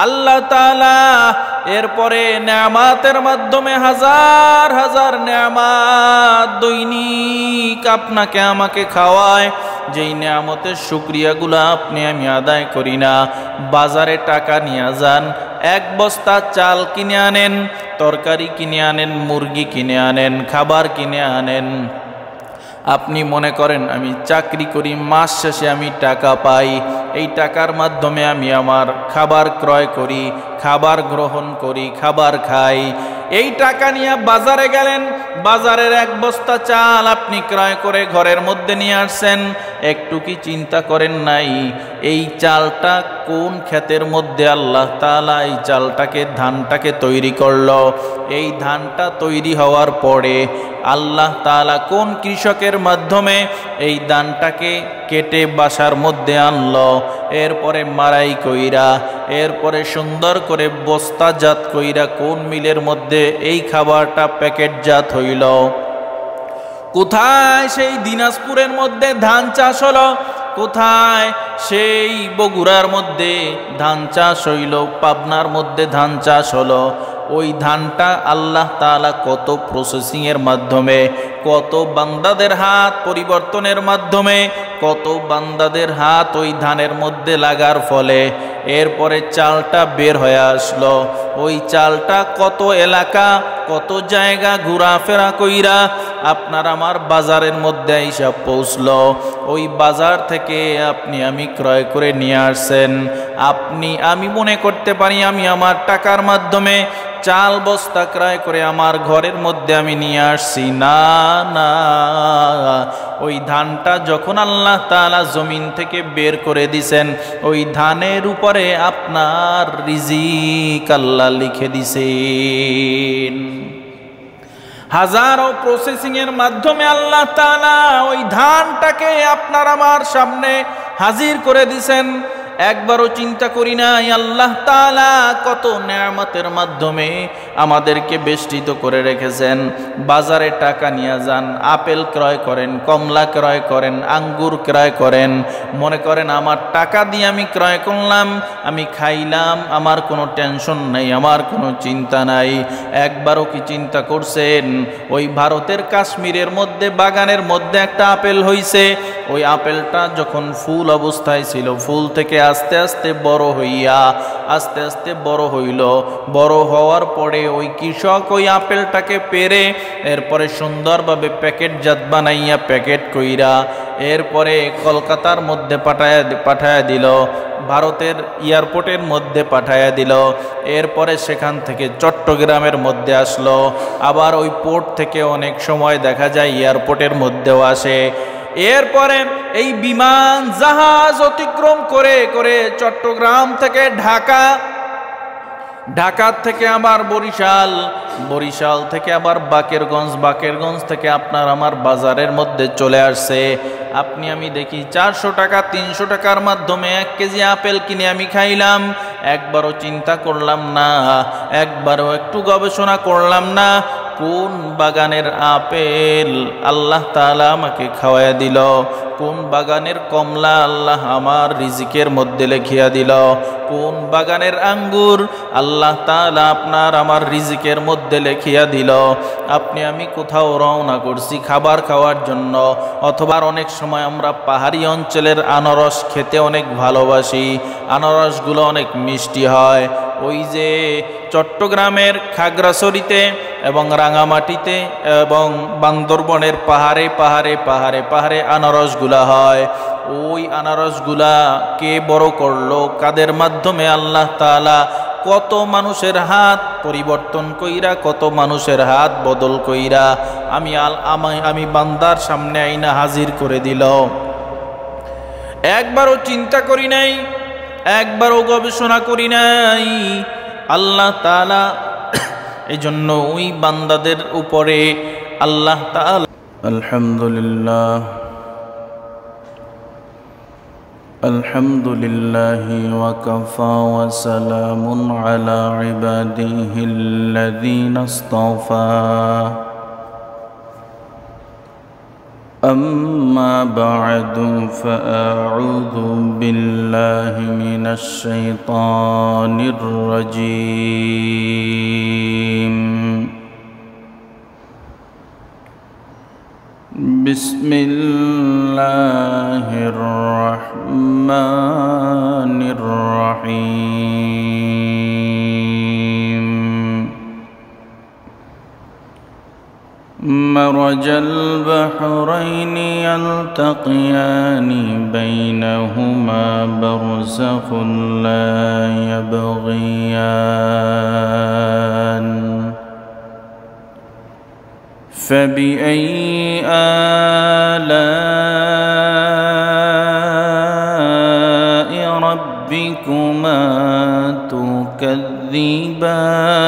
আল্লাহ তাআলা এরপরে নেয়ামাতের মাধ্যমে হাজার হাজার নেয়ামাত দৈনিক আপনাকে আমাকে খাওয়ায়, যেই নেয়ামতের শুকরিয়াগুলো আপনি আমি আদায় করি না। বাজারে টাকা নিয়ে যান, এক বস্তা চাল কিনে আনেন, তরকারি কিনে আনেন, মুরগি কিনে আনেন, খাবার কিনে আনেন। আপনি মনে করেন আমি চাকরি করি, মাস শেষে আমি টাকা পাই, এই টাকার মাধ্যমে আমি আমার খাবার ক্রয় করি, খাবার গ্রহণ করি, খাবার খাই। এই টাকা নিয়ে বাজারে গেলেন, বাজারের এক বস্তা চাল আপনি ক্রয় করে ঘরের মধ্যে নিয়ে আসছেন। একটু কি চিন্তা করেন নাই এই চালটা কোন ক্ষেতের মধ্যে আল্লাহ তাআলা এই চালটাকে, ধানটাকে তৈরি করলো? এই ধানটা তৈরি হওয়ার পরে আল্লাহ তাআলা কোন কৃষকের মাধ্যমে এই ধানটাকে কেটে বাসার মধ্যে আনলো, এরপরে মারাই কইরা, এরপরে সুন্দর করে বস্তাজাত কইরা কোন মিলের মধ্যে এই খাবারটা প্যাকেটজাত হইল? কোথায় সেই দিনাজপুরের মধ্যে ধান চাষ হলো? কোথায় সেই বগুড়ার মধ্যে ধান চাষ হইল? পাবনার মধ্যে ধান চাষ হলো? ওই ধানটা আল্লাহ তাআলা কত প্রসেসিংয়ের মাধ্যমে, কত বান্দাদের হাত পরিবর্তনের মাধ্যমে, কত বান্দাদের হাত ওই ধানের মধ্যে লাগার ফলে এরপরে চালটা বের হয়ে আসলো। ওই চালটা কত এলাকা, কত জায়গা ঘোরাফেরা কইরা আপনার আমার বাজারের মধ্যে হিসাব পৌঁছলো। ওই বাজার থেকে আপনি আমি ক্রয় করে নিয়ে আসছেন। আপনি আমি মনে করতে পারি আমি আমার টাকার মাধ্যমে চাল বস্তা ক্রয় করে আমার ঘরের মধ্যে আমি নিয়ে আসছি। না না, ওই ধানটা যখন আল্লাহ তাআলা জমিন থেকে বের করে দিছেন, ওই ধানের উপরে আপনার রিজিক আল্লাহ লিখে দিছেন। হাজারো প্রসেসিং এর মাধ্যমে আল্লাহ তাআলা ওই ধানটাকে আপনার আমার সামনে হাজির করে দিছেন। একবারও চিন্তা করি নাই আল্লাহ তাআলা কত নেয়ামতের মাধ্যমে আমাদেরকে বেষ্টিত করে রেখেছেন। বাজারে টাকা নিয়ে যান, আপেল ক্রয় করেন, কমলা ক্রয় করেন, আঙ্গুর ক্রয় করেন, মনে করেন আমার টাকা দিয়ে আমি ক্রয় করলাম, আমি খাইলাম, আমার কোনো টেনশন নাই, আমার কোনো চিন্তা নাই। একবারও কি চিন্তা করছেন ওই ভারতের কাশ্মীরের মধ্যে বাগানের মধ্যে একটা আপেল হইছে, ওই আপেলটা যখন ফুল অবস্থায় ছিল, ফুল থেকে আস্তে আস্তে বড় হইয়া আস্তে আস্তে বড় হইল। বড় হওয়ার পরে ওই কৃষক ওই আপেলটাকে পেরে এরপরে সুন্দরভাবে প্যাকেটজাত বানাইয়া প্যাকেট কইরা এরপরে কলকাতার মধ্যে পাঠায়া দিল, ভারতের এয়ারপোর্টের মধ্যে পাঠায়া দিল। এরপরে সেখান থেকে চট্টগ্রামের মধ্যে আসলো, আবার ওই পোর্ট থেকে অনেক সময় দেখা যায় এয়ারপোর্টের মধ্যেও আসে। এরপরে এই বিমান জাহাজ অতিক্রম করে করে চট্টগ্রাম থেকে ঢাকা, ঢাকা থেকে আবার বরিশাল, বরিশাল থেকে আবার বাকেরগঞ্জ, বাকেরগঞ্জ থেকে আপনার আমার বাজারের মধ্যে চলে আসছে। আপনি আমি দেখি 400 টাকা 300 টাকার মাধ্যমে 1 কেজি আপেল কিনে আমি খাইলাম। একবারও চিন্তা করলাম না, একবারও একটু গবেষণা করলাম না কোন বাগানের আপেল আল্লাহ তাআলা আমাকে খাওয়াইয়া দিল, কোন বাগানের কমলা আল্লাহ আমার রিজিকের মধ্যে লিখিয়া দিল, কোন বাগানের আঙ্গুর আল্লাহ তাআলা আপনার আমার রিজিকের মধ্যে লিখিয়া দিল। আপনি আমি কোথাও রওনা করছি খাবার খাওয়ার জন্য, অথবা অনেক সময় আমরা পাহাড়ি অঞ্চলের আনারস খেতে অনেক ভালোবাসি, আনারসগুলো অনেক মিষ্টি হয়। ওই যে চট্টগ্রামের খাগড়াছড়িতে এবং রাঙামাটিতে এবং বান্দরবনের পাহাড়ে পাহাড়ে পাহাড়ে পাহাড়ে আনারসগুলা হয়। ওই আনারসগুলা কে বড় করলো, কাদের মাধ্যমে আল্লাহ তাআলা কত মানুষের হাত পরিবর্তন কইরা, কত মানুষের হাত বদল কইরা আমি বান্দার সামনে আইনা হাজির করে দিল। একবারও চিন্তা করি নাই, একবারও গবেষণা করি নাই। আল্লাহ তাআলা এই জন্য ওই বান্দাদের উপরে আল্লাহ তাআলা আলহামদুলিল্লাহ আলহামদুলিল্লাহি ওয়া কাফা ওয়া সালামুন আলা ইবাদিহিল্লাযীনা ইসতাফা أما بعد فأعوذ بالله من الشيطان الرجيم. بسم الله الرحمن الرحيم. مرج البحرين يلتقيان بينهما برزخ لا يبغيان فبأي آلاء ربكما تكذبان.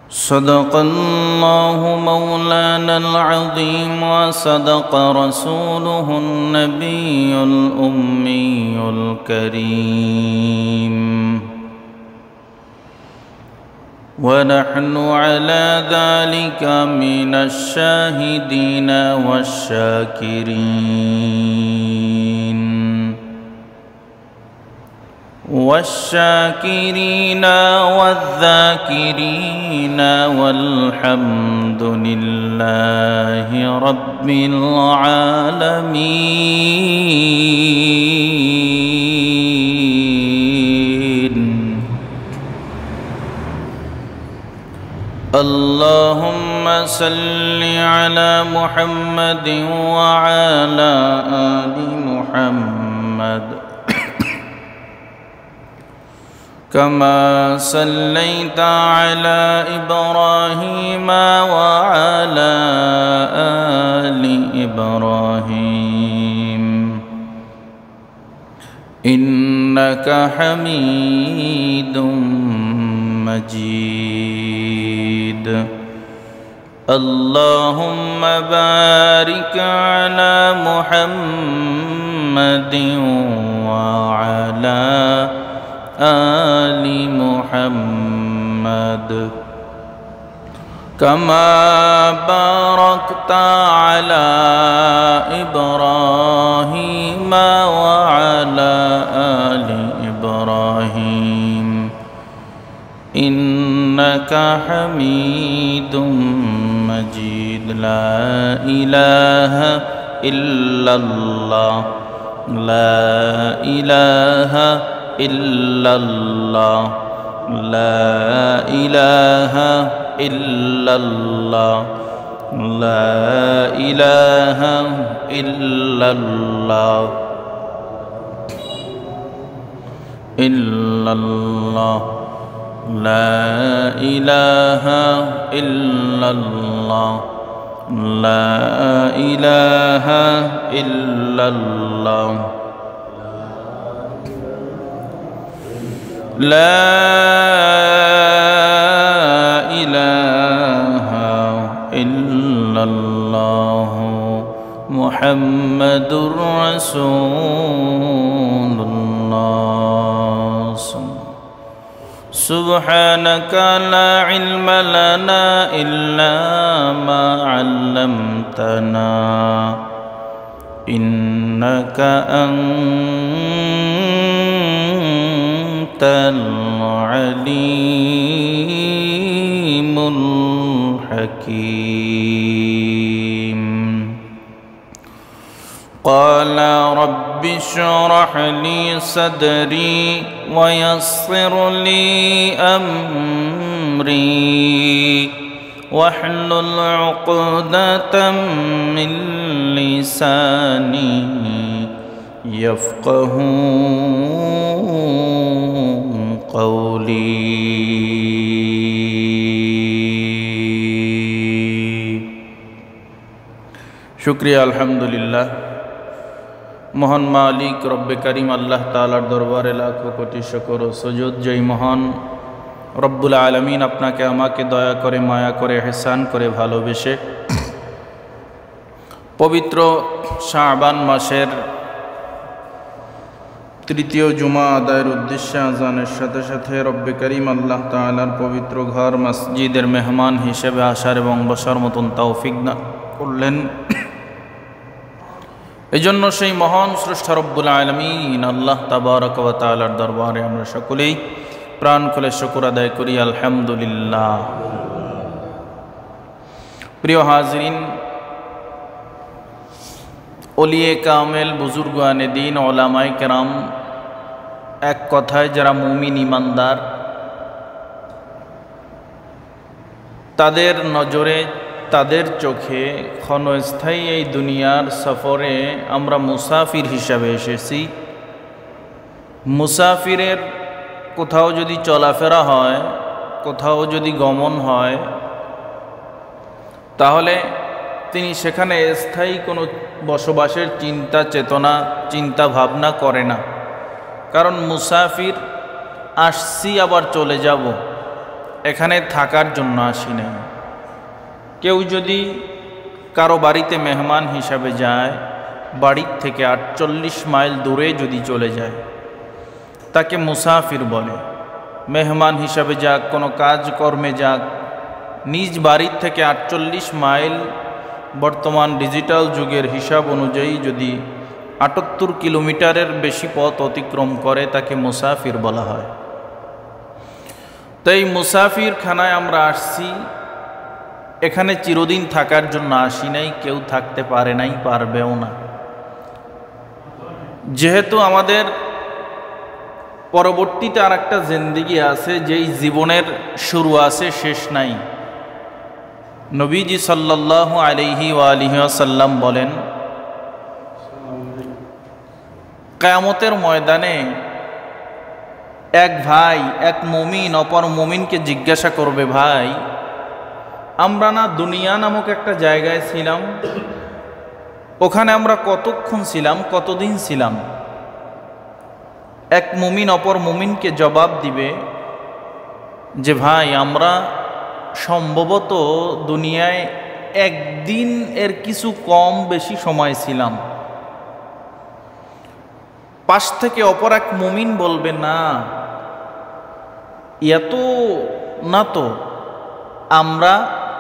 صدق الله مولانا العظيم وصدق رسوله النبي الأمي الكريم، ونحن على ذلك من الشاهدين والشاكرين والذاكرين والحمد لله رب العالمين. اللهم صل على محمد وعلى آل محمد كما صليت على إبراهيم وعلى آل إبراهيم إنك حميد مجيد. اللهم بارك على محمد وعلى آل محمد كما باركت على إبراهيم وعلى آل إبراهيم إنك حميد مجيد. لا إله إلا الله، لا إله إلا الله، لا إله إلا الله، لا إله إلا الله، إلا الله، لا إله إلا الله، لا إله إلا الله، لا إله إلا الله محمد رسول الله. سبحانك لا علم لنا إلا ما علمتنا إنك أنت العليم الحكيم. قال رب اشرح لي صدري ويسر لي أمري واحلل عقدة من لساني يفقه قولي. শুকরিয়া, আলহামদুলিল্লাহ। মহান মালিক রব্বে করিম আল্লাহ তাআলার দরবারে লাখো কোটি শুকর ও সুজুদ। যেই মহান রব্বুল আলামিন আপনাকে আমাকে দয়া করে, মায়া করে, ইহসান করে ভালোবেসে পবিত্র শাবান মাসের তৃতীয় জুমা আদায়ের উদ্দেশ্যে আজানের সাথে সাথে রব্বে করিম আল্লাহ তাআলার পবিত্র ঘর মসজিদের মেহমান হিসেবে আসার এবং বসার মতন তৌফিক দান করলেন। এজন্য সেই মহান স্রষ্টা রব্বুল আলামিন আল্লাহ তাবারক ওয়া তাআলার দরবারে আমরা সকলেই প্রাণ খুলে শুকর আদায় করি, আলহামদুলিল্লাহ। প্রিয় হাজিরিন, ওলিয়ে কামেল, বুজুর্গানে দিন, ওলামায়ে কেরাম, এক কথায় যারা মুমিন ইমানদার, তাদের নজরে, তাদের চোখে ক্ষণস্থায়ী এই দুনিয়ার সফরে আমরা মুসাফির হিসাবে এসেছি। মুসাফিরের কোথাও যদি চলাফেরা হয়, কোথাও যদি গমন হয়, তাহলে তিনি সেখানে স্থায়ী কোনো বসবাসের চিন্তা চেতনা, চিন্তা ভাবনা করে না। কারণ মুসাফির আসছি আবার চলে যাব, এখানে থাকার জন্য আসি নাই। কেউ যদি কারো বাড়িতে মেহমান হিসাবে যায়, বাড়ির থেকে 48 মাইল দূরে যদি চলে যায়, তাকে মুসাফির বলে। মেহমান হিসাবে যাক, কোনো কাজকর্মে যাক, নিজ বাড়ির থেকে 48 মাইল, বর্তমান ডিজিটাল যুগের হিসাব অনুযায়ী যদি 78 কিলোমিটারের বেশি পথ অতিক্রম করে, তাকে মুসাফির বলা হয়। তাই মুসাফির খানায় আমরা আসছি, এখানে চিরদিন থাকার জন্য আসি নাই, কেউ থাকতে পারে নাই, পারবেও না। যেহেতু আমাদের পরবর্তীতে আর একটা জিন্দেগি আছে, যেই জীবনের শুরু আছে, শেষ নাই। নবীজি সাল্লাল্লাহু আলাইহি ওয়া আলিহি ওয়াসাল্লাম বলেন, কিয়ামতের ময়দানে এক ভাই, এক মুমিন অপর মুমিনকে জিজ্ঞাসা করবে, ভাই, আমরা না দুনিয়া নামক একটা জায়গায় ছিলাম, ওখানে আমরা কতক্ষণ ছিলাম, কতদিন ছিলাম? এক মুমিন অপর মুমিনকে জবাব দিবে যে, ভাই, আমরা সম্ভবত দুনিয়ায় একদিন এর কিছু কম বেশি সময় ছিলাম। পাশ থেকে অপর এক মুমিন বলবে, না, এত না তো, আমরা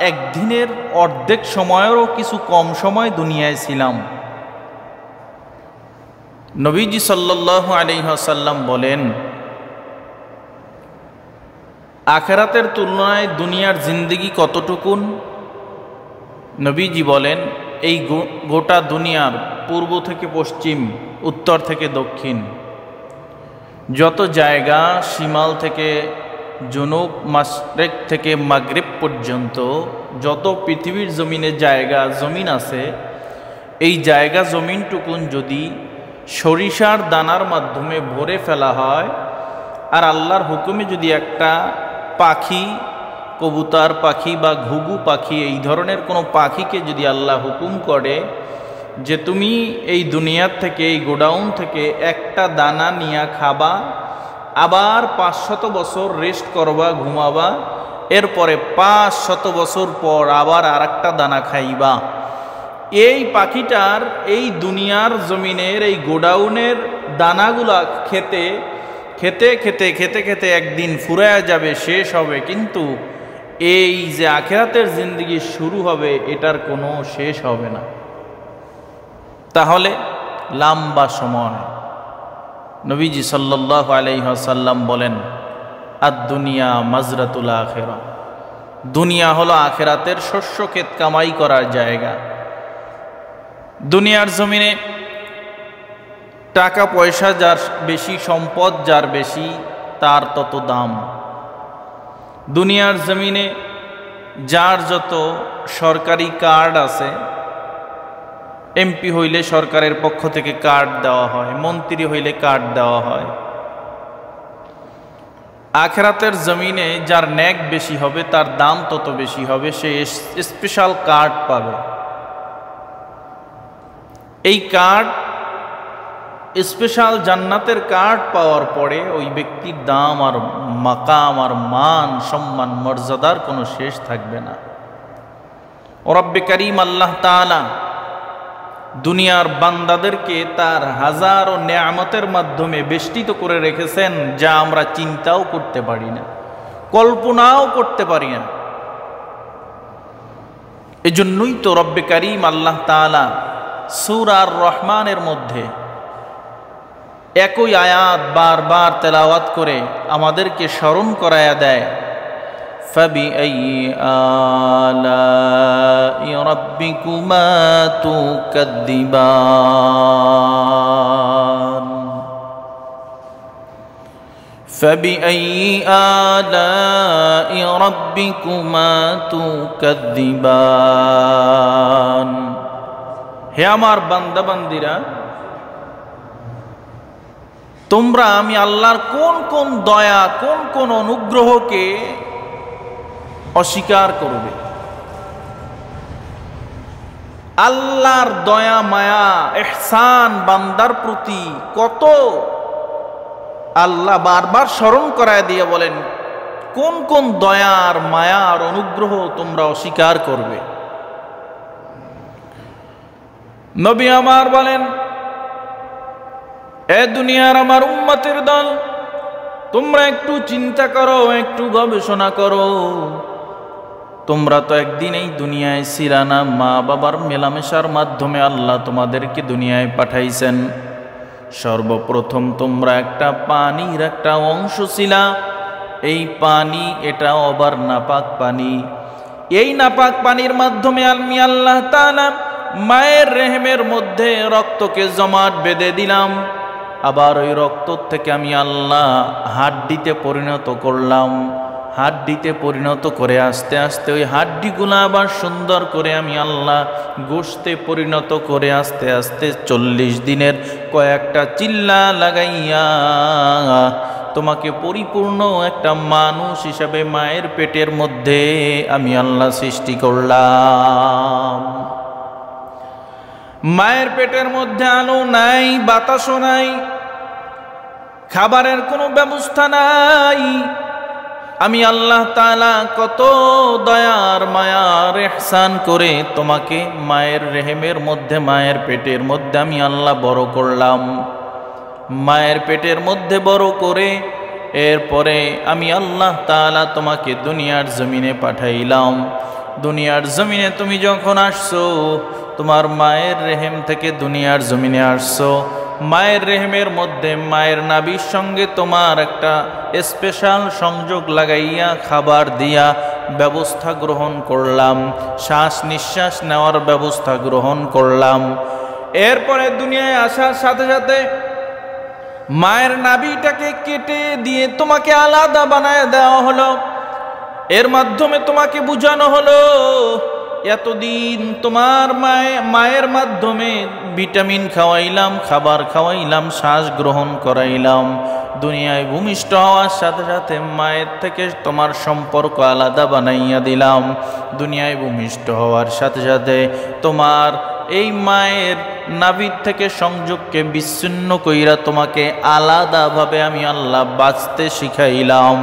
একদিনের অর্ধেক সময়েরও কিছু কম সময় দুনিয়ায় ছিলাম। নবীজি সাল্লাল্লাহু আলাইহি ওয়াসাল্লাম বলেন, আখিরাতের তুলনায় দুনিয়ার জিন্দেগি কতটুকুন? নবীজি বলেন, এই গোটা দুনিয়ার পূর্ব থেকে পশ্চিম, উত্তর থেকে দক্ষিণ, যত জায়গা, শিমাল থেকে জুনুব, মাশরিক থেকে মাগরিব পর্যন্ত যত পৃথিবীর জমিনে জায়গা জমিন আছে, এই জায়গা জমিনটুকুন যদি সরিষার দানার মাধ্যমে ভরে ফেলা হয়, আর আল্লাহর হুকুমে যদি একটা পাখি, কবুতর পাখি বা ঘুঘু পাখি, এই ধরনের কোনো পাখিকে যদি আল্লাহ হুকুম করে যে তুমি এই দুনিয়ার থেকে, এই গোডাউন থেকে একটা দানা নিয়ে খাবা, আবার 500 বছর রেস্ট করবা, ঘুমাবা, এরপরে 500 বছর পর আবার আর একটা দানা খাইবা, এই পাখিটার এই দুনিয়ার জমিনের এই গোডাউনের দানাগুলা খেতে খেতে খেতে খেতে খেতে একদিন ফুরায়া যাবে, শেষ হবে। কিন্তু এই যে আখিরাতের জিন্দেগি শুরু হবে, এটার কোনো শেষ হবে না। তাহলে লম্বা সময়। নবীজি সাল্লাল্লাহু আলাইহি ওয়াসাল্লাম বলেন, আদ-দুনিয়া মাজরাতুল আখিরা, দুনিয়া হলো আখিরাতের শস্য ক্ষেত, কামাই করার জায়গা। দুনিয়ার জমিনে টাকা পয়সা যার বেশি, সম্পদ যার বেশি, তার তত দাম। দুনিয়ার জমিনে যার যত সরকারি কার্ড আছে, এমপি হইলে সরকারের পক্ষ থেকে কার্ড দেওয়া হয়, মন্ত্রী হইলে কার্ড দেওয়া হয়। আখিরাতের জমিনে যার ন্যাক বেশি হবে, তার দাম তত বেশি হবে, সে স্পেশাল কার্ড পাবে। এই কার্ড, স্পেশাল জান্নাতের কার্ড পাওয়ার পরে ওই ব্যক্তির দাম আর মাকাম আর মান, সম্মান, মর্যাদার কোনো শেষ থাকবে না। ও রব্বে করিম আল্লাহ তাআলা দুনিয়ার বান্দাদেরকে তার হাজারো নেয়ামতের মাধ্যমে বেষ্টিত করে রেখেছেন, যা আমরা চিন্তাও করতে পারি না, কল্পনাও করতে পারি না। এজন্যই তো রব্বে কারীম আল্লাহ তাআলা সূরা আর রহমানের মধ্যে একই আয়াত বারবার তেলাওয়াত করে আমাদেরকে স্মরণ করায়া দেয়, ফাবিআইয়ি আলাই রাব্বিকুমা তুকাদ্দিবান, ফাবিআইয়ি আলাই রাব্বিকুমা তুকাদ্দিবান। হে আমার বান্দা বান্দিরা, তোমরা আমি আল্লাহর কোন কোন দয়া, কোন কোন অনুগ্রহকে অস্বীকার করবে? আল্লাহর দয়া মায়া ইহসান বান্দার প্রতি কত, আল্লাহ বারবার স্মরণ করায় দিয়ে বলেন কোন কোন দয়ার মায়ার অনুগ্রহ তোমরা অস্বীকার করবে। নবী আমার বলেন, এ দুনিয়ার আমার উম্মতের দল, তোমরা একটু চিন্তা করো, একটু গবেষণা করো। তোমরা তো একদিন এই দুনিয়ায় ছিলা না, মা বাবার মেলামেশার মাধ্যমে আল্লাহ তোমাদেরকে দুনিয়ায় পাঠাইছেন। সর্বপ্রথম তোমরা একটা পানির একটা অংশ ছিলা। এই পানি এটা আবার নাপাক পানি। এই নাপাক পানির মাধ্যমে আমি আল্লাহ তাআলা মায়ের রেহেমের মধ্যে রক্তকে জমাট বেঁধে দিলাম। আবার ওই রক্ত থেকে আমি আল্লাহ হাড্ডিতে পরিণত করলাম। হাড্ডিতে পরিণত করে আস্তে আস্তে ওই হাড্ডিগুলো আবার সুন্দর করে আমি আল্লাহ গোশতে পরিণত করে আস্তে আস্তে 40 দিনের কয়েকটা চিল্লা লাগাইয়া তোমাকে পরিপূর্ণ একটা মানুষ হিসাবে মায়ের পেটের মধ্যে আমি আল্লাহ সৃষ্টি করলাম। মায়ের পেটের মধ্যে আলো নাই, বাতাসও নাই, খাবারের কোনো ব্যবস্থা নাই। আমি আল্লাহ তাআলা কত দয়ার মায়ার ইহসান করে তোমাকে মায়ের রেহেমের মধ্যে, মায়ের পেটের মধ্যে আমি আল্লাহ বড় করলাম। মায়ের পেটের মধ্যে বড় করে এরপরে আমি আল্লাহ তাআলা তোমাকে দুনিয়ার জমিনে পাঠাইলাম। দুনিয়ার জমিনে তুমি যখন আসছো, তোমার মায়ের রেহেম থেকে দুনিয়ার জমিনে আসছো। মায়ের রেহেমের মধ্যে মায়ের নাভির সঙ্গে তোমার একটা স্পেশাল সংযোগ লাগাইয়া খাবার দিয়া ব্যবস্থা গ্রহণ করলাম, শ্বাস নিঃশ্বাস নেওয়ার ব্যবস্থা গ্রহণ করলাম। এরপরে দুনিয়ায় আসার সাথে সাথে মায়ের নাভিটাকে কেটে দিয়ে তোমাকে আলাদা বানায় দেওয়া হলো। এর মাধ্যমে তোমাকে বুঝানো হলো এতদিন তোমার মায়ের মাধ্যমে ভিটামিন খাওয়াইলাম, খাবার খাওয়াইলাম, শ্বাস গ্রহণ করাইলাম। দুনিয়ায় ভূমিষ্ঠ হওয়ার সাথে সাথে মায়ের থেকে তোমার সম্পর্ক আলাদা বানাইয়া দিলাম। দুনিয়ায় ভূমিষ্ঠ হওয়ার সাথে সাথে তোমার এই মায়ের নাভির থেকে সংযোগকে বিচ্ছিন্ন কইরা তোমাকে আলাদাভাবে আমি আল্লাহ বাঁচতে শিখাইলাম।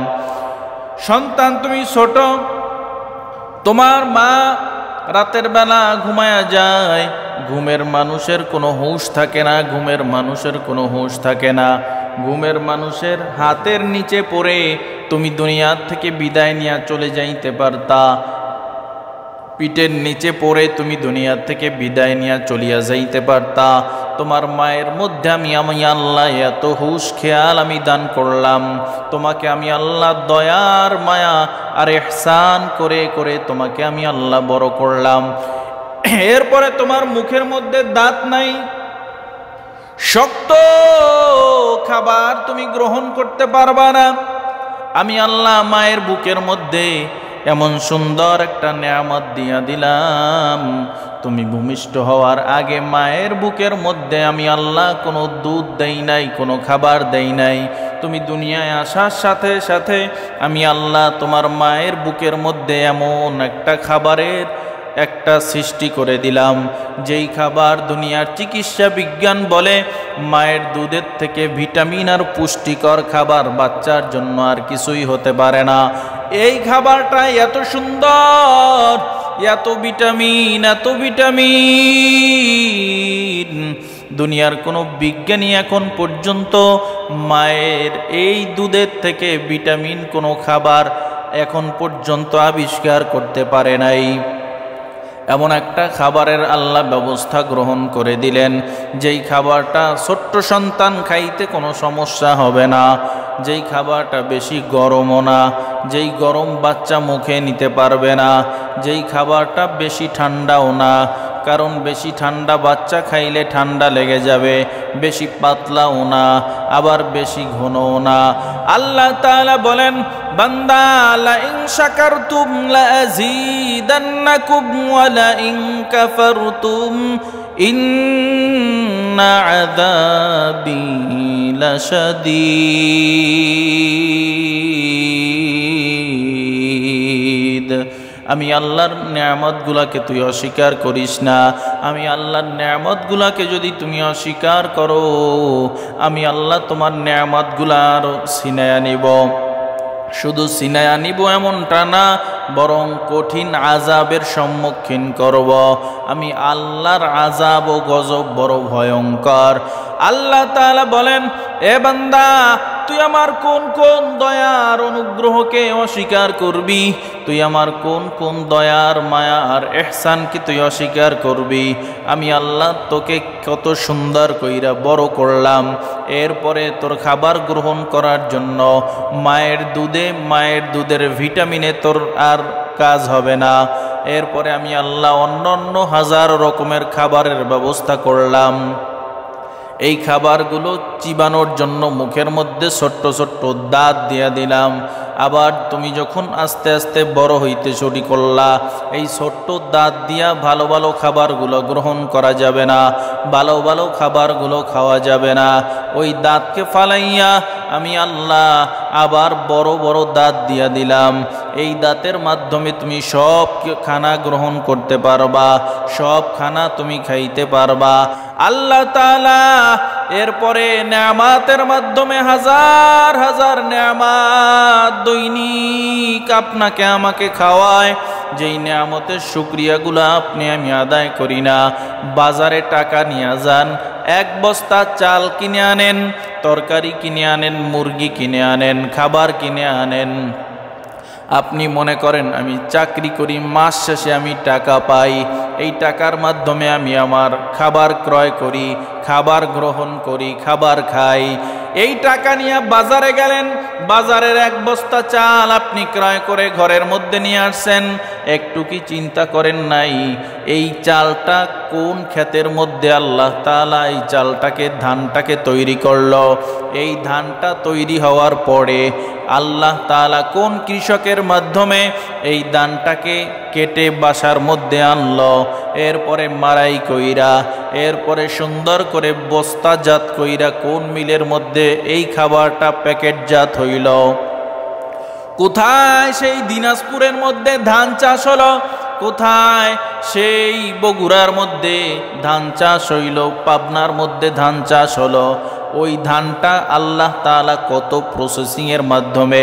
সন্তান তুমি ছোট, তোমার মা রাতের বেলা ঘুমায়া যায়, ঘুমের মানুষের কোনো হুঁশ থাকে না, ঘুমের মানুষের কোনো হুঁশ থাকে না। ঘুমের মানুষের হাতের নিচে পড়ে তুমি দুনিয়ার থেকে বিদায় নিয়ে চলে যাইতে পারতা। পিঠের নিচে পড়ে তুমি দুনিয়ার থেকে বিদায় নিয়ে চলিয়া যাইতে পারতা। তোমার মায়ের মধ্যে আমি আল্লাহ এত হুঁশ খেয়াল আমি দান করলাম। তোমাকে আমি আল্লাহ দয়ার মায়া আর ইহসান করে করে তোমাকে আমি আল্লাহ বড় করলাম। এরপরে তোমার মুখের মধ্যে দাঁত নাই, শক্ত খাবার তুমি গ্রহণ করতে পারবা না। আমি আল্লাহ মায়ের বুকের মধ্যে এমন সুন্দর একটা নেয়ামত দিয়া দিলাম। তুমি ভূমিষ্ঠ হওয়ার আগে মায়ের বুকের মধ্যে আমি আল্লাহ কোনো দুধ দেই নাই, কোনো খাবার দেই নাই। তুমি দুনিয়ায় আসার সাথে সাথে আমি আল্লাহ তোমার মায়ের বুকের মধ্যে এমন একটা খাবারের একটা সৃষ্টি করে দিলাম, যেই খাবার দুনিয়ার চিকিৎসা বিজ্ঞান বলে মায়ের দুধের থেকে ভিটামিন আর পুষ্টিকর খাবার বাচ্চার জন্য আর কিছুই হতে পারে না। এই খাবারটা এত সুন্দর, এত ভিটামিন, এত ভিটামিন দুনিয়ার কোনো বিজ্ঞানী এখন পর্যন্ত মায়ের এই দুধের থেকে ভিটামিন কোনো খাবার এখন পর্যন্ত আবিষ্কার করতে পারে নাই। এমন একটা খাবারের আল্লাহ ব্যবস্থা গ্রহণ করে দিলেন, যেই খাবারটা ছোট্ট সন্তান খাইতে কোনো সমস্যা হবে না, যেই খাবারটা বেশি গরমও না, যেই গরম বাচ্চা মুখে নিতে পারবে না, যেই খাবারটা বেশি ঠান্ডাও না, কারণ বেশি ঠান্ডা বাচ্চা খাইলে ঠান্ডা লেগে যাবে, বেশি পাতলাও না, আবার বেশি ঘনও না। আল্লাহ তাআলা বলেন, বান্দা লা ইন শাকারতুম লা আযীদান্নাকুম ওয়া লা ইন কাফারতুম ইন্না আযাবি লাশাদীদ। আমি আল্লাহর নেয়ামতগুলাকে তুই অস্বীকার করিস না। আমি আল্লাহর নেয়ামতগুলাকে যদি তুমি অস্বীকার করো, আমি আল্লাহ তোমার নেয়ামতগুলা আরো ছিনায়া নিব। শুধু ছিনায়া নিব এমনটা না, বরং কঠিন আযাবের সম্মুখীন করব। আমি আল্লাহর আযাব ও গজব বড় ভয়ঙ্কর। আল্লাহ তাআলা বলেন, এ বান্দা, তুই আমার কোন কোন দয়ার অনুগ্রহকে অস্বীকার করবি? তুই আমার কোন কোন দয়ার মায়া আর ইহসানকে তুই অস্বীকার করবি? আমি আল্লাহ তোকে কত সুন্দর কইরা বড় করলাম, এরপরে তোর খাবার গ্রহণ করার জন্য মায়ের দুধের ভিটামিনে তোর আর কাজ হবে না। এরপরে আমি আল্লাহ অন্য হাজার রকমের খাবারের ব্যবস্থা করলাম। এই খাবারগুলো চিবানোর জন্য মুখের মধ্যে ছোট্ট ছোট্ট দাঁত দিয়ে দিলাম। আবার তুমি যখন আস্তে আস্তে বড় হইতে শুরু করলা, এই ছোট্ট দাঁত দিয়া ভালো ভালো খাবারগুলো গ্রহণ করা যাবে না, ভালো ভালো খাবারগুলো খাওয়া যাবে না। ওই দাঁতকে ফালাইয়া আমি আল্লাহ আবার বড় বড় দাঁত দিয়া দিলাম। এই দাঁতের মাধ্যমে তুমি সব খানা গ্রহণ করতে পারবা, সব খানা তুমি খাইতে পারবা। আল্লাহ তাআলা এরপরে নেয়ামাতের মাধ্যমে হাজার হাজার নেয়ামাত দৈনিক আপনাকে আমাকে খাওয়ায়, যেই নেয়ামতের শুকরিয়াগুলো আপনি আমি আদায় করি না। বাজারে টাকা নিয়ে যান, এক বস্তা চাল কিনে আনেন, তরকারি কিনে আনেন, মুরগি কিনে আনেন, খাবার কিনে আনেন। আপনি মনে করেন আমি চাকরি করি, মাস শেষে আমি টাকা পাই, এই টাকার মাধ্যমে আমি আমার খাবার ক্রয় করি, খাবার গ্রহণ করি, খাবার খাই। এই টাকা নিয়ে বাজারে গেলেন, বাজারের এক বস্তা চাল আপনি ক্রয় করে ঘরের মধ্যে নিয়ে আসছেন, একটু কি চিন্তা করেন নাই এই চালটা কোন ক্ষেতের মধ্যে আল্লাহ তাআলা এই চালটাকে ধানটাকে তৈরি করলো? এই ধানটা তৈরি হওয়ার পরে আল্লাহ তাআলা কোন কৃষকের মাধ্যমে এই ধানটাকে কেটে বাসার মধ্যে আনলো, এরপরে মারাই কইরা, এরপরে সুন্দর করে বস্তাজাত কইরা কোন মিলের মধ্যে এই খাবারটা প্যাকেটজাত হইল? কোথায় সেই দিনাজপুরের মধ্যে ধান চাষ হলো? কোথায় সেই বগুড়ার মধ্যে ধান চাষ হইল? পাবনার মধ্যে ধান চাষ হলো? ওই ধানটা আল্লাহ তাআলা কত প্রসেসিংয়ের মাধ্যমে,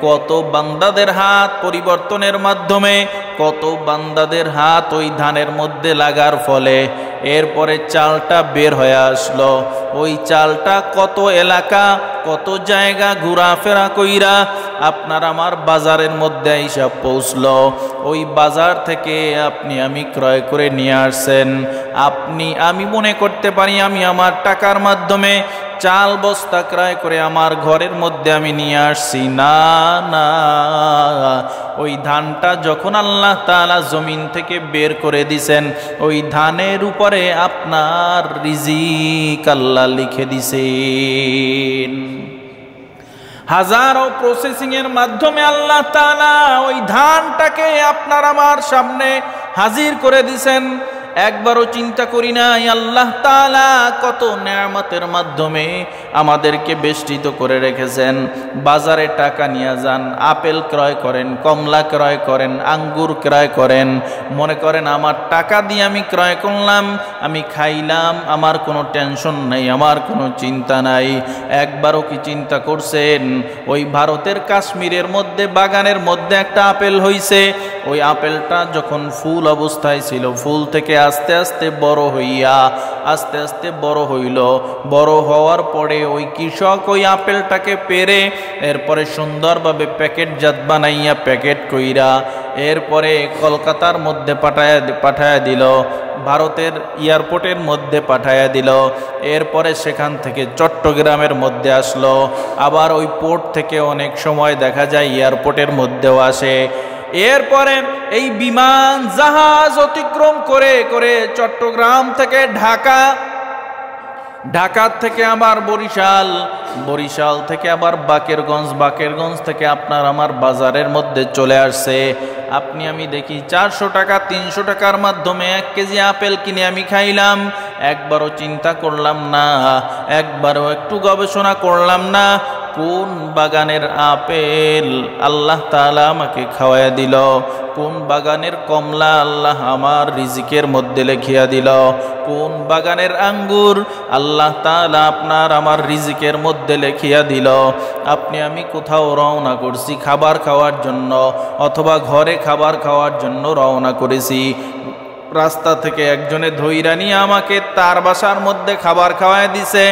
কত বান্দাদের হাত পরিবর্তনের মাধ্যমে, কত বান্দাদের হাত ওই ধানের মধ্যে লাগার ফলে এরপরে চালটা বের হয়ে আসলো। ওই চালটা কত এলাকা, কত জায়গা ঘোরাফেরা কইরা আপনার আমার বাজারের মধ্যে হিসাব পৌঁছলো। ওই বাজার থেকে আপনি আমি ক্রয় করে নিয়ে আসছেন। আমি মনে করতে পারি আমি আমার টাকার মাধ্যমে চাল বস্তা ক্রয় করে আমার ঘরের মধ্যে আমি নিয়ে আসছি। না না, ওই ধানটা যখন আল্লাহ তাআলা জমিন থেকে বের করে দিছেন, ওই ধানের উপরে আপনার রিজিক আল্লাহ লিখে দিছেন। হাজারো প্রসেসিং এর মাধ্যমে আল্লাহ তাআলা ওই ধানটাকে আপনার আমার সামনে হাজির করে দিছেন। একবারও চিন্তা করি নাই আল্লাহ তাআলা কত নেয়ামতের মাধ্যমে আমাদেরকে বেষ্টিত করে রেখেছেন। বাজারে টাকা নিয়ে যান, আপেল ক্রয় করেন, কমলা ক্রয় করেন, আঙ্গুর ক্রয় করেন, মনে করেন আমার টাকা দিয়ে আমি ক্রয় করলাম, আমি খাইলাম, আমার কোনো টেনশন নাই, আমার কোনো চিন্তা নাই। একবারও কি চিন্তা করছেন ওই ভারতের কাশ্মীরের মধ্যে বাগানের মধ্যে একটা আপেল হইছে, ওই আপেলটা যখন ফুল অবস্থায় ছিল, ফুল থেকে আস্তে আস্তে বড় হইয়া আস্তে আস্তে বড় হইল। বড় হওয়ার পরে ওই কৃষক ওই আপেলটাকে পেরে এরপরে সুন্দরভাবে প্যাকেটজাত বানাইয়া প্যাকেট কইরা এরপরে কলকাতার মধ্যে পাঠায়া দিল, ভারতের এয়ারপোর্টের মধ্যে পাঠায়া দিল। এরপরে সেখান থেকে চট্টগ্রামের মধ্যে আসলো, আবার ওই পোর্ট থেকে অনেক সময় দেখা যায় এয়ারপোর্টের মধ্যেও আসে। এরপরে এই বিমান জাহাজ অতিক্রম করে করে চট্টগ্রাম থেকে ঢাকা, ঢাকা থেকে আবার বরিশাল, বরিশাল থেকে আবার বাকেরগঞ্জ, বাকেরগঞ্জ থেকে আপনার আমার বাজারের মধ্যে চলে আসছে। আপনি আমি দেখি 400 টাকা 300 টাকার মাধ্যমে 1 কেজি আপেল কিনে আমি খাইলাম। একবারও চিন্তা করলাম না, একবারও একটু গবেষণা করলাম না কোন বাগানের আপেল আল্লাহ তাআলা আমাকে খাওয়াইয়া দিল, কোন বাগানের কমলা আল্লাহ আমার রিজিকের মধ্যে লিখিয়া দিল, কোন বাগানের আঙ্গুর আল্লাহ তাআলা আপনার আমার রিজিকের মধ্যে লিখিয়া দিল। আপনি আমি কোথাও রওনা করছি খাবার খাওয়ার জন্য, অথবা ঘরে খাবার খাওয়ার জন্য রওনা করেছি, রাস্তা থেকে একজনে ধইরা নিয়ে আমাকে তার বাসার মধ্যে খাবার খাওয়ায় দিছে।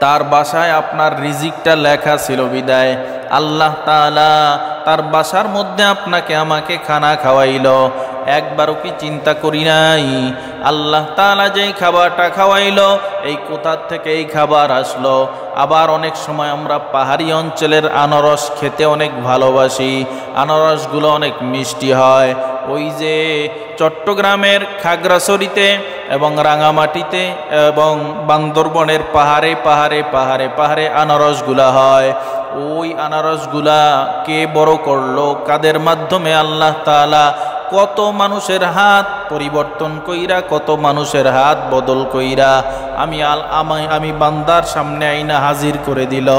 তার বাসায় আপনার রিজিকটা লেখা ছিল বিদায় আল্লাহ তাআলা তার বাসার মধ্যে আপনাকে আমাকে খানা খাওয়াইল। একবারও কি চিন্তা করি নাই আল্লাহ তাআলা যেই খাবারটা খাওয়াইল এই কোথার থেকে এই খাবার আসলো। আবার অনেক সময় আমরা পাহাড়ি অঞ্চলের আনারস খেতে অনেক ভালোবাসি, আনারসগুলো অনেক মিষ্টি হয়। ওই যে চট্টগ্রামের খাগড়াছড়িতে এবং রাঙামাটিতে এবং বান্দরবনের পাহাড়ে পাহাড়ে পাহাড়ে পাহাড়ে আনারসগুলা হয়। ওই আনারসগুলা কে বড় করলো, কাদের মাধ্যমে আল্লাহ তাআলা কত মানুষের হাত পরিবর্তন কইরা, কত মানুষের হাত বদল কইরা আমি বান্দার সামনে আইনা হাজির করে দিল।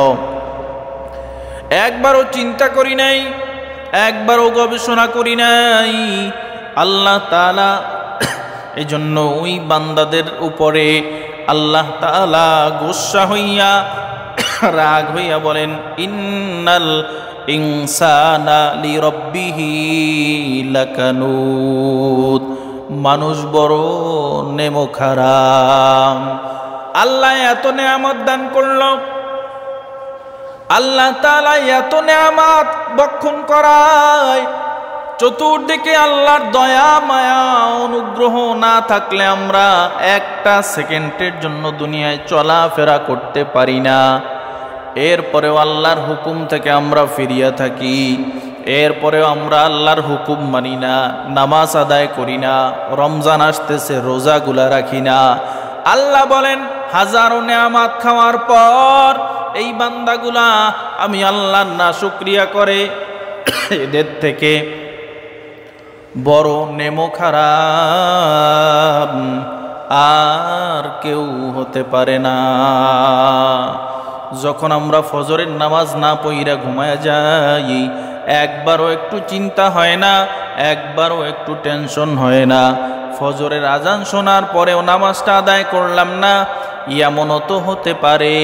একবারও চিন্তা করি নাই, একবারও গবেষণা করি নাই। আল্লাহ তাআলা এই জন্য ওই বান্দাদের উপরে আল্লাহ তাআলা গুসা হইয়া রাগ হইয়া বলেন, ইন্নাল ইনসানা লিরাব্বিহি লাকানুত, মানুষ বড় নেমখারাম। আল্লাহ এত নেয়ামত দান করলো, আল্লাহ তাআলা এত নেয়ামত বক্ষণ করায়, চতুর্দিকে আল্লাহর দয়া মায়া অনুগ্রহ না থাকলে আমরা একটা সেকেন্ডের জন্য দুনিয়ায় চলাফেরা করতে পারি না। এরপরেও আল্লাহর হুকুম থেকে আমরা ফিরিয়া থাকি, এরপরেও আমরা আল্লাহর হুকুম মানি না, নামাজ আদায় করি না, রমজান আসতেছে রোজাগুলা রাখি না। আল্লাহ বলেন হাজারো নেয়ামত খাওয়ার পর এই বান্দাগুলা আমি আল্লাহর নাশুকরিয়া করে এদের থেকে বড় নেমখারাম আর কেউ হতে পারে না। যখন আমরা ফজরের নামাজ না পড়িয়া ঘুমায়া যাই, একবারও একটু চিন্তা হয় না, একবারও একটু টেনশন হয় না। ফজরের আজান শোনার পরেও নামাজটা আদায় করলাম না, এমনও তো হতে পারে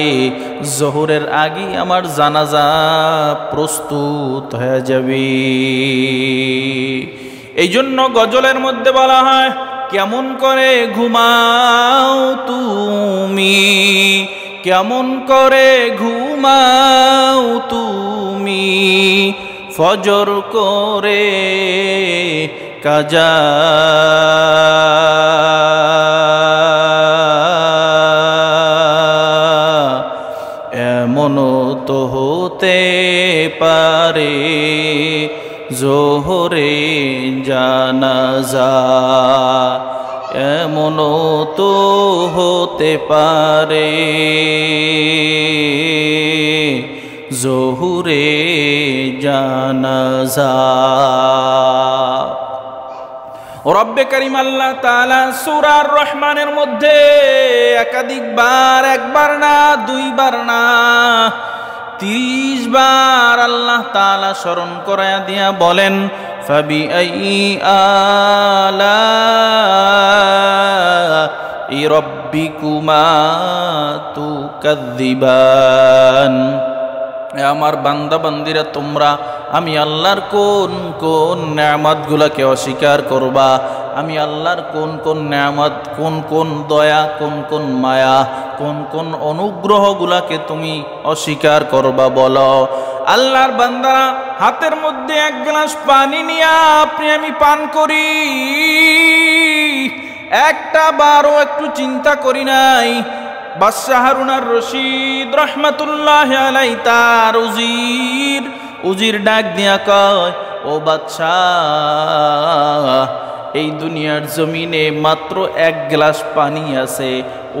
জোহরের আগেই আমার জানাজা প্রস্তুত হয়ে যাবে। এই জন্য গজলের মধ্যে বলা হয়, কেমন করে ঘুমাও তুমি, কেমন করে ঘুমাও তুমি, ফজর করে কাজা এমনও তো হতে পারে জোহরে জানাজা, এমনও তো হতে পারে জোহরে জানাজা। রব্বে কারীম আল্লাহ তাআলা সূরা আর রহমানের মধ্যে একাধিকবার, একবার না দুইবার না 30 বার আল্লাহ তাআলা স্মরণ করায়া দিয়া বলেন, ফাবিআইয়ি আলাই রাব্বিকুমা তুকাযযিবান। আমার বান্দা বান্দিরা, তোমরা আমি আল্লাহর কোন কোন নেয়ামতগুলোকে অস্বীকার করবা? আমি আল্লাহর কোন কোন নেয়ামত, কোন কোন দয়া, কোন কোন মায়া, কোন কোন অনুগ্রহগুলাকে তুমি অস্বীকার করবা বলো? আল্লাহর বান্দারা, হাতের মধ্যে এক গ্লাস পানি নিয়ে আপনি আমি পান করি, একটা বারও একটু চিন্তা করি নাই। বাদশাহ হারুন আর রশিদ রহমাতুল্লাহ আলাইহি তার উজির ডাক দিয়া কয়, ও বাদশাহ, এই দুনিয়ার জমিনে মাত্র এক গ্লাস পানি আছে,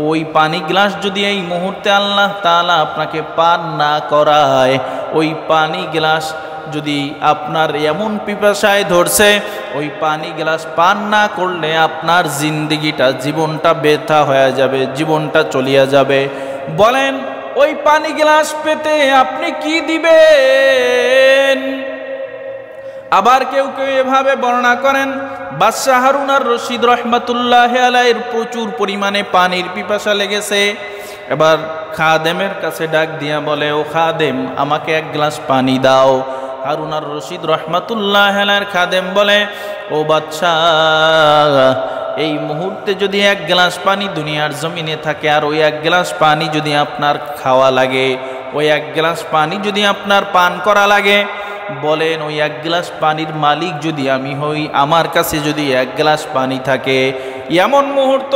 ওই পানি গ্লাস যদি এই মুহূর্তে আল্লাহ তাআলা আপনাকে পান না করায়, ওই পানি গ্লাস যদি আপনার এমন পিপাসায় ধরছে, ওই পানি গ্লাস পান না করলে আপনার জিন্দেগিটা, জীবনটা ব্যথা হয়ে যাবে, জীবনটা চলিয়া যাবে। বলেন, ওই পানি গ্লাস পেতে আপনি কি দিবেন? আবার কেউ কেউ এভাবে বর্ণনা করেন, বাদশাহ হারুন আর রশিদ রহমাতুল্লাহ আলাইহির প্রচুর পরিমাণে পানির পিপাসা লেগেছে। এবার খাদেমের কাছে ডাক দিয়া বলে, ও খাদেম, আমাকে এক গ্লাস পানি দাও। হারুন আর রশিদ রহমাতুল্লাহ আলাইহির খাদেম বলে, ও বাদশাহ, এই মুহূর্তে যদি এক গ্লাস পানি দুনিয়ার জমিনে থাকে, আর ওই এক গ্লাস পানি যদি আপনার খাওয়া লাগে, ওই এক গ্লাস পানি যদি আপনার পান করা লাগে, বলেন ওই এক গ্লাস পানির মালিক যদি আমি হই, আমার কাছে যদি এক গ্লাস পানি থাকে, এমন মুহূর্ত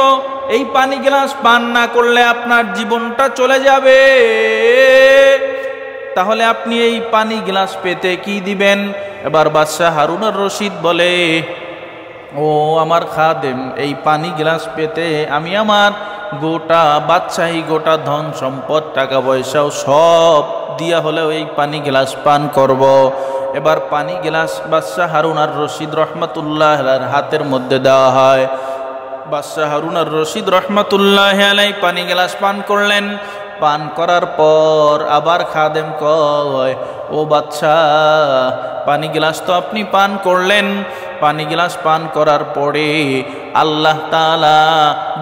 এই পানি গ্লাস পান না করলে আপনার জীবনটা চলে যাবে, তাহলে আপনি এই পানি গ্লাস পেতে কি দিবেন? এবার বাদশাহ হারুন আর রশিদ বলে, ও আমার খাদেম, এই পানি গ্লাস পেতে আমি আমার গোটা বাদশাহী, গোটা ধন সম্পদ, টাকা পয়সাও সব দিয়া হলেও এই পানি গ্লাস পান করব। এবার পানি গ্লাস বাদশাহ হারুন আর রশিদ রহমাতুল্লাহ হাতের মধ্যে দেওয়া হয়। বাদশাহ হারুন আর রশিদ রহমাতুল্লাহ আলাইহি পানি গ্লাস পান করলেন। পান করার পর আবার খাদেম কয়, ও বাদশাহ, পানি গ্লাস তো আপনি পান করলেন, পানি গ্লাস পান করার পরে আল্লাহ তাআলা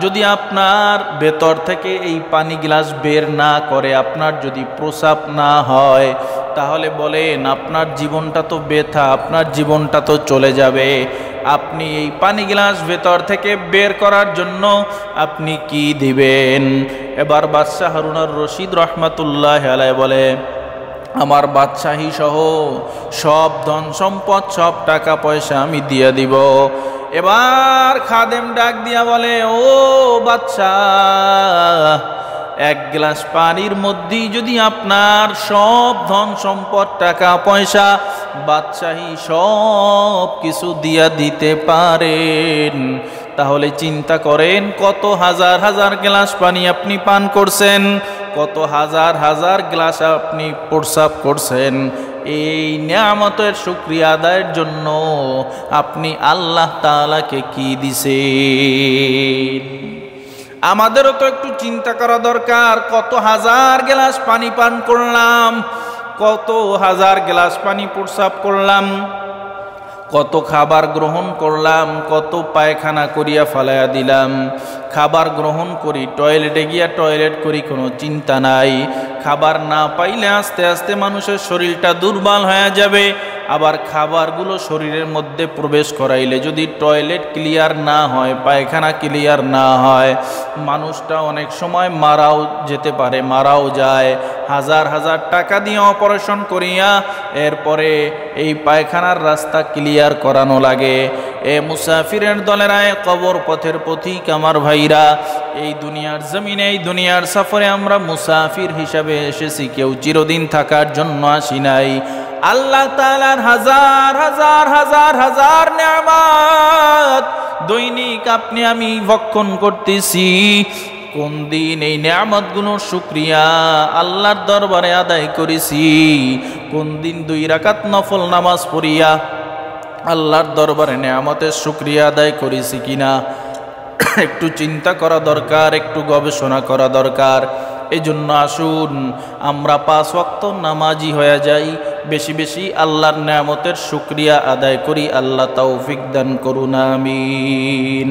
যদি আপনার ভেতর থেকে এই পানি গ্লাস বের না করে, আপনার যদি প্রস্রাব না হয়, তাহলে বলেন আপনার জীবনটা তো ব্যথা, আপনার জীবনটা তো চলে যাবে। আপনি এই পানি গ্লাস ভেতর থেকে বের করার জন্য আপনি কি দিবেন? এবার বাদশাহ হারুন আর রশিদ রহমাতুল্লাহ আলাইহি বলে, আমার বাদশাহী সহ সব ধন সম্পদ, সব টাকা পয়সা আমি দিয়ে দিব। এবার খাদেম ডাক দিয়া বলে, ও বাদশাহ, এক গ্লাস পানির মধ্যেই যদি আপনার সব ধন সম্পদ, টাকা পয়সা, বাদশাহী সব কিছু দিয়া দিতে পারেন, তাহলে চিন্তা করেন কত হাজার হাজার গ্লাস পানি আপনি পান করছেন, কত হাজার হাজার গ্লাস আপনি প্রস্রাব করছেন। এই নিয়ামতের শুকরিয়া আদায়ের জন্য আপনি আল্লাহ তাআলাকে কি দিছেন? আমাদেরও তো একটু চিন্তা করা দরকার, কত হাজার গ্লাস পানি পান করলাম, কত হাজার গ্লাস পানি প্রস্রাব করলাম, কত খাবার গ্রহণ করলাম, কত পায়খানা করিয়া ফালাইয়া দিলাম। খাবার গ্রহণ করি, টয়লেটে গিয়া টয়লেট করি, কোনো চিন্তা নাই। খাবার না পাইলে আস্তে আস্তে মানুষের শরীরটা দুর্বল হয়ে যাবে। আবার খাবারগুলো শরীরের মধ্যে প্রবেশ করাইলে যদি টয়লেট ক্লিয়ার না হয়, পায়খানা ক্লিয়ার না হয়, মানুষটা অনেক সময় মারাও যেতে পারে, মারাও যায়। হাজার হাজার টাকা দিয়ে অপারেশন করিয়া এরপরে এই পায়খানার রাস্তা ক্লিয়ার করানো লাগে। এ মুসাফিরের দলেরায়, কবর পথের পথিক আমার ভাইরা, এই দুনিয়ার জমিনে, এই দুনিয়ার সফরে আমরা মুসাফির হিসাবে এসেছি, কেউ চিরদিন থাকার জন্য আসি নাই। আল্লাহ তাআলার হাজার হাজার হাজার হাজার নিয়ামত দৈনিক আপনি আমি ভক্ষণ করতেছি। কোন দিন এই নিয়ামতগুলোর শুকরিয়া আল্লাহর দরবারে আদায় করেছি? কোন দিন 2 রাকাত নফল নামাজ পড়িয়া আল্লাহর দরবারে নিয়ামতের শুকরিয়া আদায় করেছি কিনা একটু চিন্তা করা দরকার, একটু গবেষণা করা দরকার। এই জন্য আসুন আমরা 5 ওয়াক্ত নামাজি হয়ে যাই, বেশি বেশি আল্লাহর নিয়ামতের শুকরিয়া আদায় করি। আল্লাহ তৌফিক দান করুন, আমিন।